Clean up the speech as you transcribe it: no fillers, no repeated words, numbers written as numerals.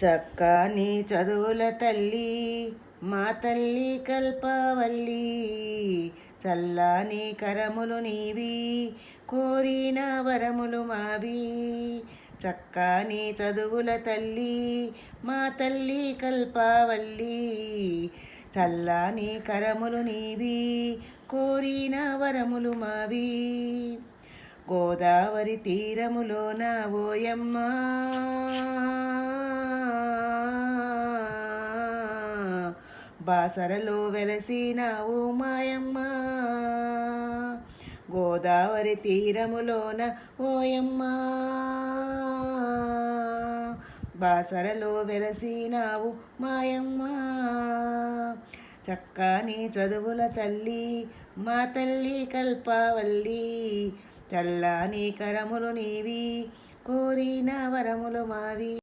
చక్కని చదువుల తల్లి మా తల్లి కల్పవల్లి, చల్లని కరములు నీవి కోరిన వరములు మావి. చక్కని చదువుల తల్లి మా తల్లి కల్పవల్లి, చల్లని కరములు నీవి కోరిన వరములు మావి. గోదావరి తీరములోన ఓయమ్మ బాసరలో వెలసినావు మాయమ్మ. గోదావరి తీరములోన ఓయమ్మ బాసరలో వెలసినావు మాయమ్మ. చక్కని చదువుల తల్లి మా తల్లి కల్పవల్లి, చల్లని కరములు నీవి కోరిన వరములు మావి.